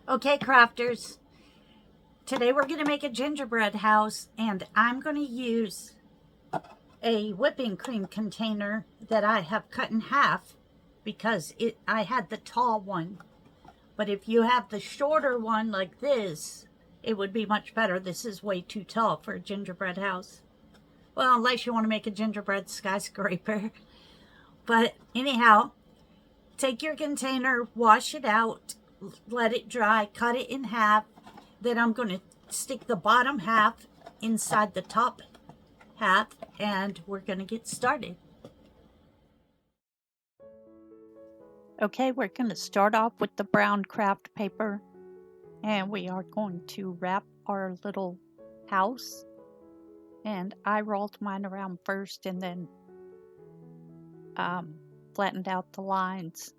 Okay, crafters, today we're going to make a gingerbread house, and I'm going to use a whipping cream container that I have cut in half because I had the tall one. But if you have the shorter one like this, it would be much better. This is way too tall for a gingerbread house. Well, unless you want to make a gingerbread skyscraper. But anyhow, take your container, wash it out, let it dry, cut it in half. Then I'm going to stick the bottom half inside the top half, and we're going to get started. Okay, we're going to start off with the brown craft paper, and we are going to wrap our little house. And I rolled mine around first and then flattened out the lines.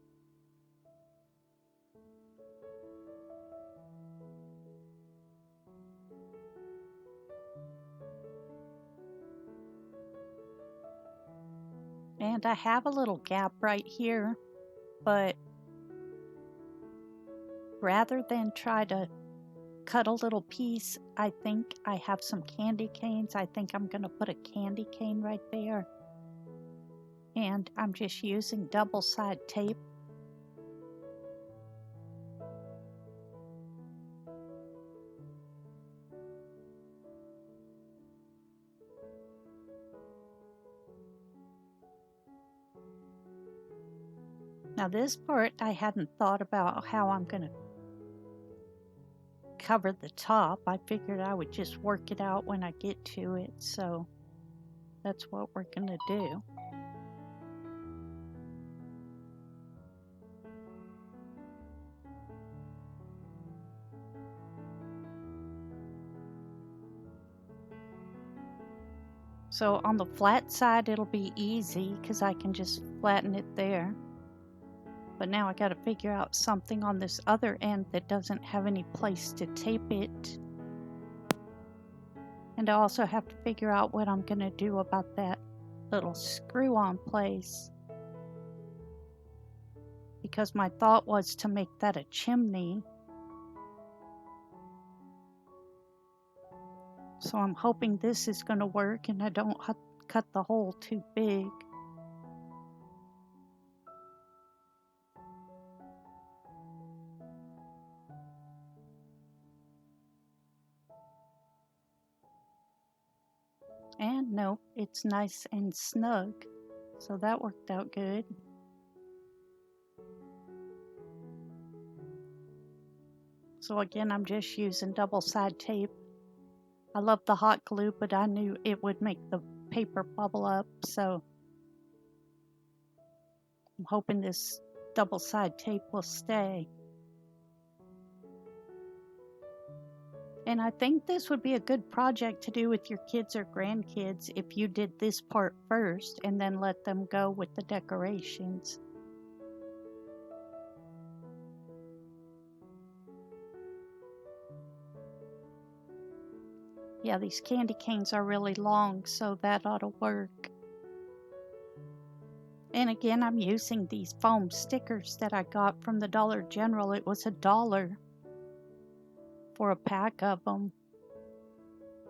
And I have a little gap right here, but rather than try to cut a little piece, I think I have some candy canes. I think I'm going to put a candy cane right there. And I'm just using double-side tape. Now this part, I hadn't thought about how I'm going to cover the top. I figured I would just work it out when I get to it, so that's what we're going to do. So on the flat side, it'll be easy because I can just flatten it there. But now I got to figure out something on this other end that doesn't have any place to tape it. And I also have to figure out what I'm going to do about that little screw-on place. Because my thought was to make that a chimney. So I'm hoping this is going to work and I don't cut the hole too big. And nope, it's nice and snug. So that worked out good. So again, I'm just using double-side tape. I love the hot glue, but I knew it would make the paper bubble up, so I'm hoping this double-side tape will stay. And I think this would be a good project to do with your kids or grandkids if you did this part first and then let them go with the decorations. Yeah, these candy canes are really long, so that ought to work. And again, I'm using these foam stickers that I got from the Dollar General. It was $1 for a pack of them.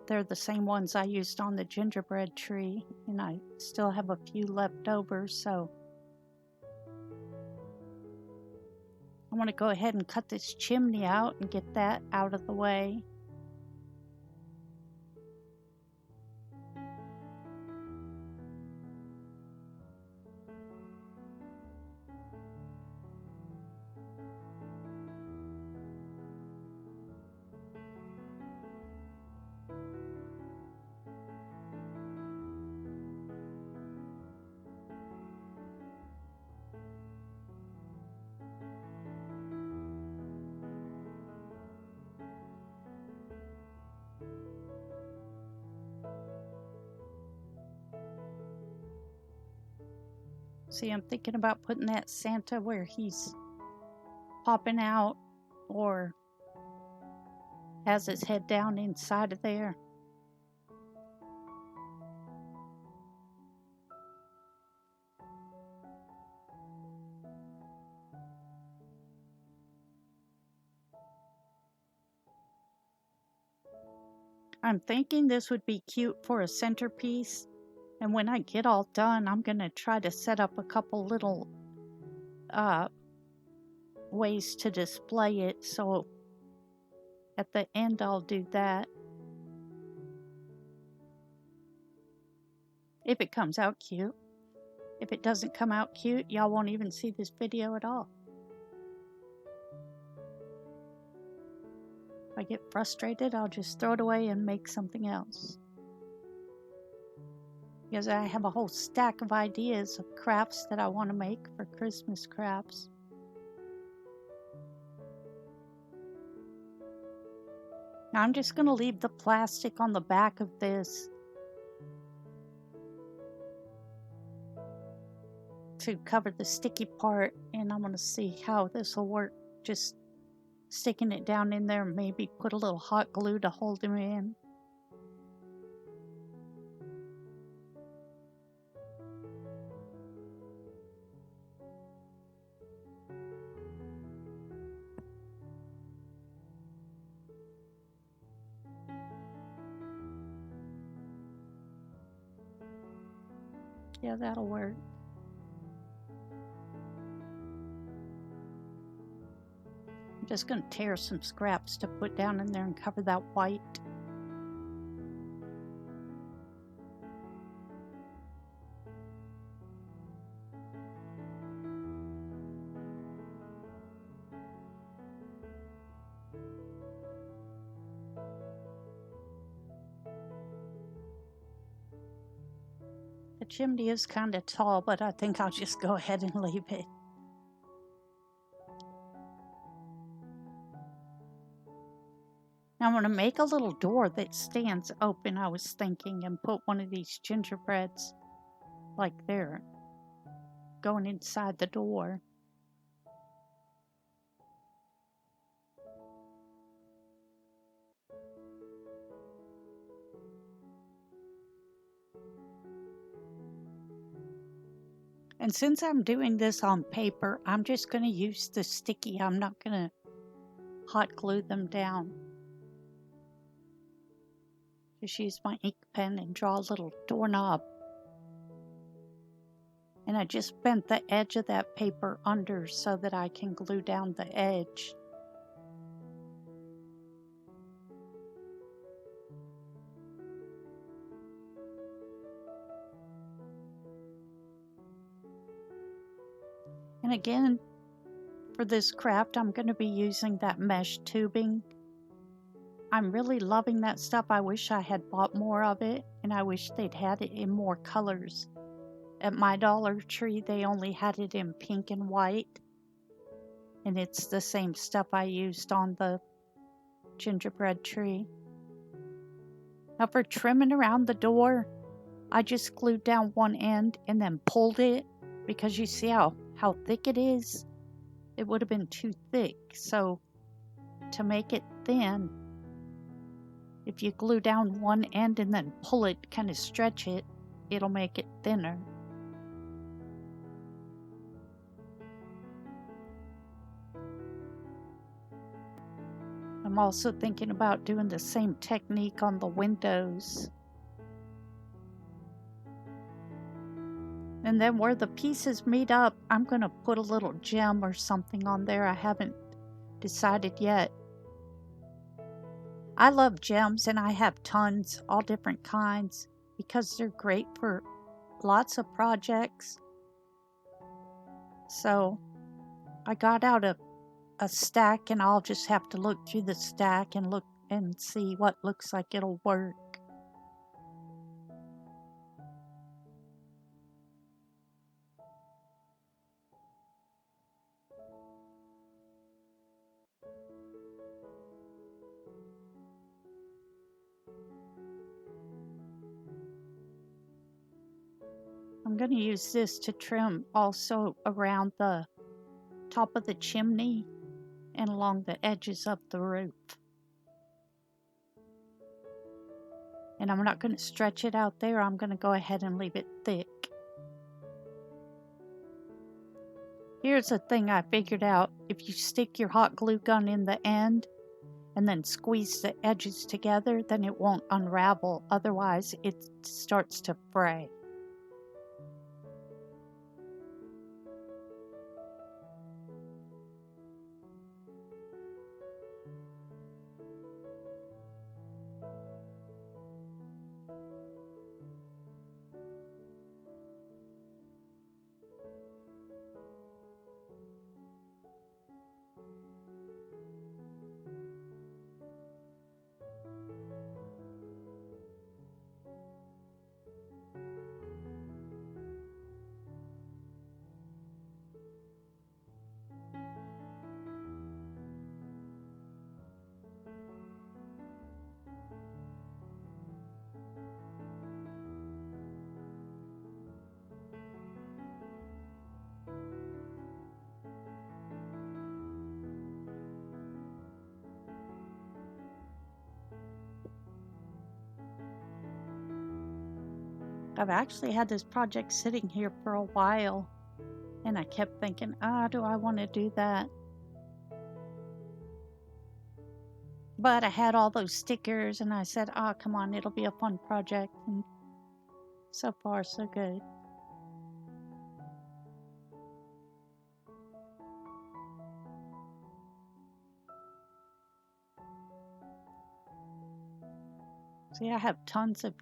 They're the same ones I used on the gingerbread tree, and I still have a few left over, so I want to go ahead and cut this chimney out and get that out of the way. See, I'm thinking about putting that Santa where he's popping out or has his head down inside of there. I'm thinking this would be cute for a centerpiece, and when I get all done, I'm gonna try to set up a couple little ways to display it, so at the end I'll do that. If it comes out cute. If it doesn't come out cute, y'all won't even see this video at all. If I get frustrated, I'll just throw it away and make something else. Because I have a whole stack of ideas of crafts that I want to make for Christmas crafts. Now I'm just going to leave the plastic on the back of this to cover the sticky part, and I'm going to see how this will work. Just sticking it down in there, maybe put a little hot glue to hold them in. Yeah, that'll work. I'm just going to tear some scraps to put down in there and cover that white. The chimney is kind of tall, but I think I'll just go ahead and leave it. Now I'm going to make a little door that stands open, I was thinking, and put one of these gingerbreads like there, going inside the door. And since I'm doing this on paper, I'm just going to use the sticky. I'm not going to hot glue them down. Just use my ink pen and draw a little doorknob. And I just bent the edge of that paper under so that I can glue down the edge. And again, for this craft, I'm going to be using that mesh tubing. I'm really loving that stuff. I wish I had bought more of it, and I wish they'd had it in more colors. At my Dollar Tree, they only had it in pink and white, and it's the same stuff I used on the gingerbread tree. Now for trimming around the door, I just glued down one end and then pulled it, because you see how thick it is? It would have been too thick, so to make it thin, if you glue down one end and then pull it, kind of stretch it, it'll make it thinner. I'm also thinking about doing the same technique on the windows. And then where the pieces meet up, I'm going to put a little gem or something on there. I haven't decided yet. I love gems, and I have tons, all different kinds, because they're great for lots of projects. So I got out a stack, and I'll just have to look through the stack and look and see what looks like it'll work. I'm going to use this to trim also around the top of the chimney and along the edges of the roof. And I'm not going to stretch it out there. I'm going to go ahead and leave it thick. Here's a thing I figured out. If you stick your hot glue gun in the end and then squeeze the edges together, then it won't unravel. Otherwise, it starts to fray. I've actually had this project sitting here for a while, and I kept thinking, do I want to do that? But I had all those stickers, and I said, come on, it'll be a fun project. And so far, so good. See, I have tons of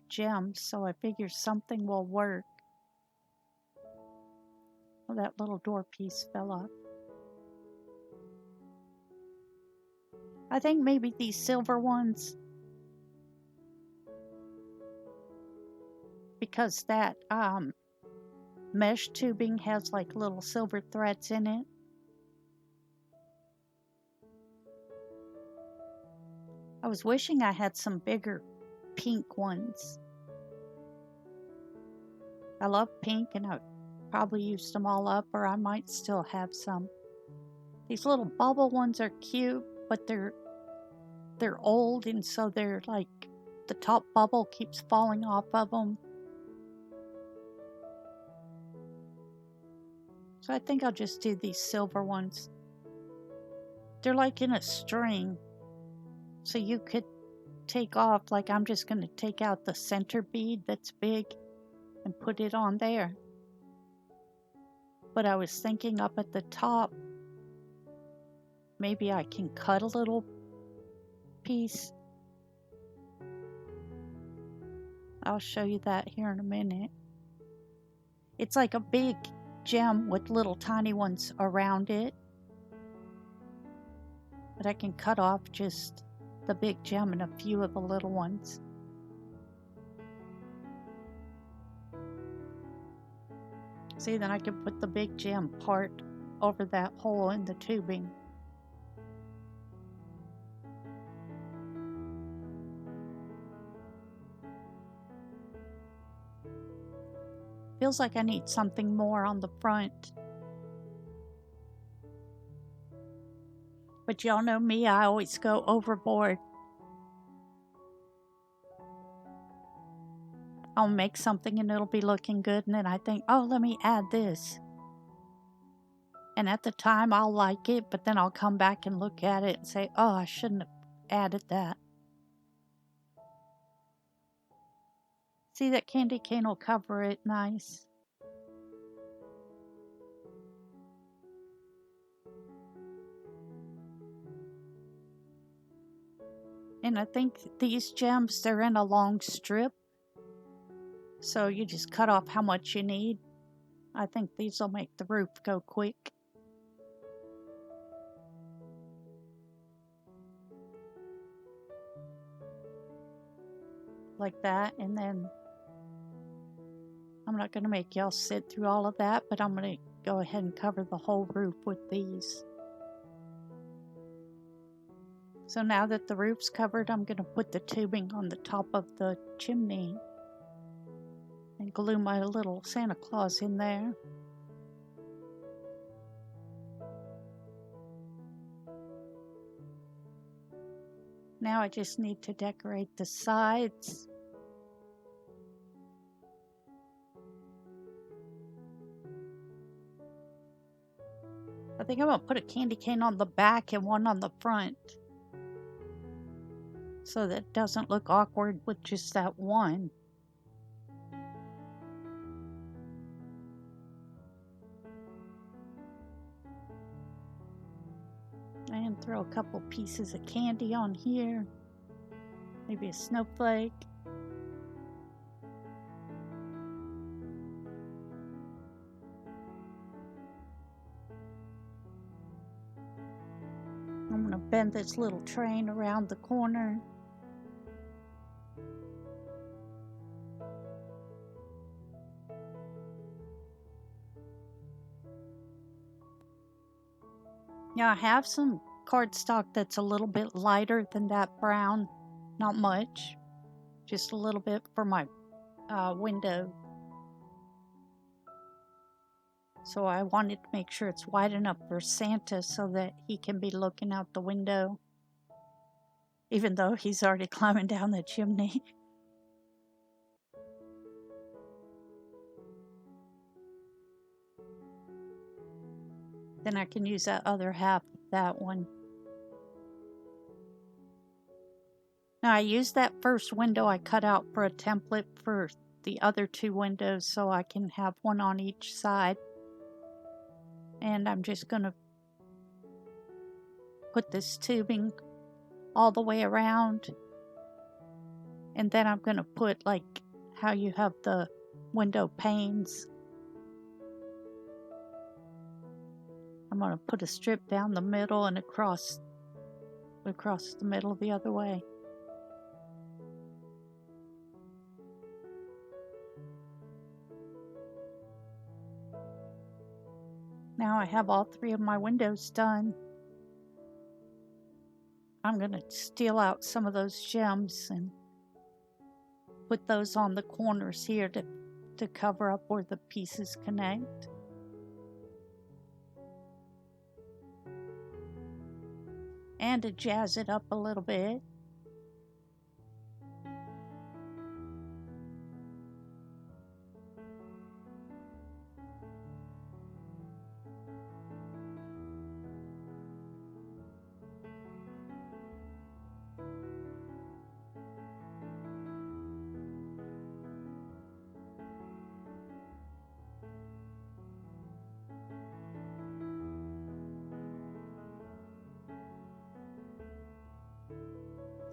gems, so I figure something will work. Oh, that little door piece fell off. I think maybe these silver ones, because that mesh tubing has like little silver threads in it. I was wishing I had some bigger pink ones. I love pink, and I've probably used them all up, or I might still have some. These little bubble ones are cute, but they're old, and so they're like the top bubble keeps falling off of them. So I think I'll just do these silver ones. They're like in a string, so you could take off, like I'm just going to take out the center bead that's big and put it on there. But I was thinking up at the top, maybe I can cut a little piece. I'll show you that here in a minute. It's like a big gem with little tiny ones around it. But I can cut off just the big gem and a few of the little ones. See, then I can put the big gem part over that hole in the tubing. Feels like I need something more on the front. But y'all know me, I always go overboard. I'll make something and it'll be looking good, and then I think, oh, let me add this. And at the time I'll like it, but then I'll come back and look at it and say, oh, I shouldn't have added that. See, that candy cane will cover it nice. And I think these gems, they're in a long strip. So you just cut off how much you need. I think these will make the roof go quick. Like that, and then I'm not going to make y'all sit through all of that, but I'm going to go ahead and cover the whole roof with these. So now that the roof's covered, I'm going to put the tubing on the top of the chimney and glue my little Santa Claus in there. Now I just need to decorate the sides. I think I'm going to put a candy cane on the back and one on the front. so that it doesn't look awkward with just that one. And throw a couple pieces of candy on here, maybe a snowflake. I'm going to bend this little train around the corner. Now I have some cardstock that's a little bit lighter than that brown. Not much, just a little bit for my window. So I wanted to make sure it's wide enough for Santa so that he can be looking out the window, even though he's already climbing down the chimney. Then I can use that other half of that one. Now I used that first window I cut out for a template for the other two windows so I can have one on each side. And I'm just going to put this tubing all the way around. And then I'm going to put like how you have the window panes. I'm going to put a strip down the middle and across the middle the other way. Now I have all three of my windows done. I'm going to steal out some of those gems and put those on the corners here to cover up where the pieces connect. And to jazz it up a little bit.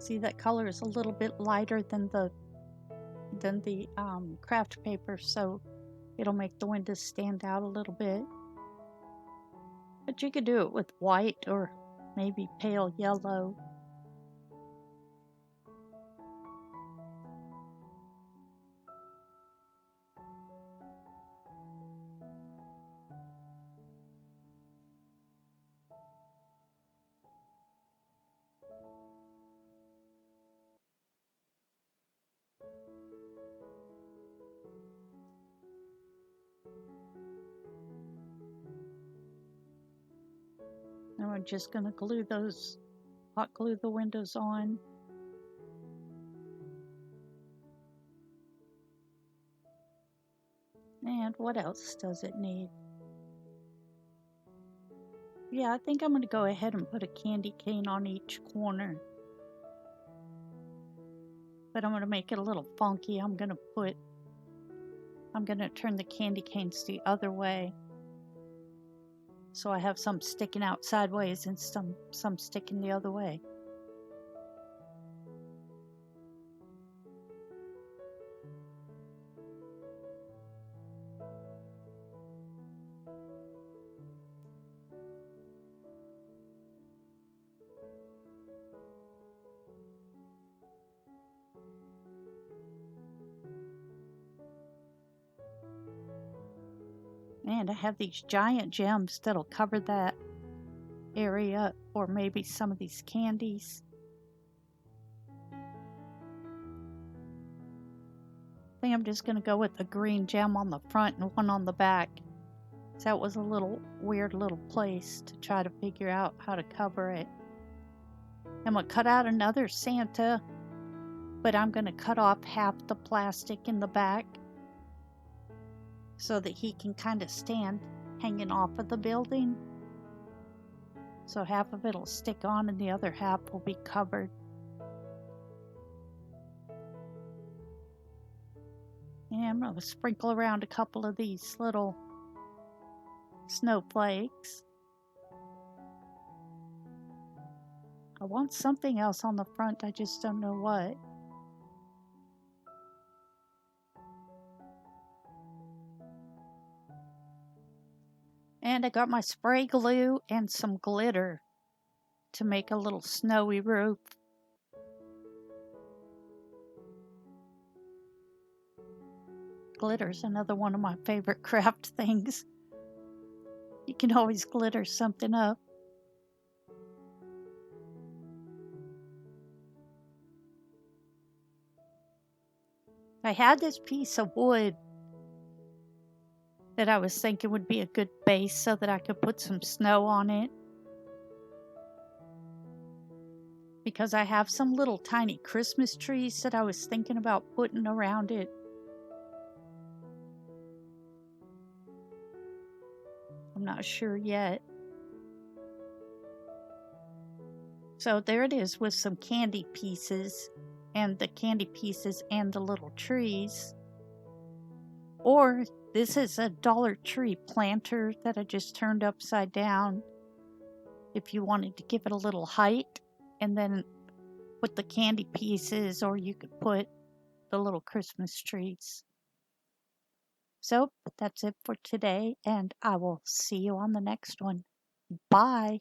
See, that color is a little bit lighter than the craft paper, so it'll make the windows stand out a little bit. But you could do it with white or maybe pale yellow. And we're just going to hot glue the windows on. And what else does it need? Yeah, I think I'm going to go ahead and put a candy cane on each corner. But I'm going to make it a little funky. I'm going to turn the candy canes the other way. So I have some sticking out sideways and some sticking the other way. And I have these giant gems that'll cover that area, or maybe some of these candies. I think I'm just going to go with a green gem on the front and one on the back. So that was a little weird little place to try to figure out how to cover it. I'm going to cut out another Santa, but I'm going to cut off half the plastic in the back so that he can kind of stand hanging off of the building. So half of it will stick on and the other half will be covered. I'm going to sprinkle around a couple of these little snowflakes. I want something else on the front, I just don't know what. And I got my spray glue and some glitter to make a little snowy roof. Glitter's another one of my favorite craft things. You can always glitter something up. I had this piece of wood that I was thinking would be a good base so that I could put some snow on it. Because I have some little tiny Christmas trees that I was thinking about putting around it. I'm not sure yet. So there it is with some candy pieces, and the candy pieces and the little trees. Or this is a Dollar Tree planter that I just turned upside down. If you wanted to give it a little height and then put the candy pieces, or you could put the little Christmas trees. So that's it for today, and I will see you on the next one. Bye.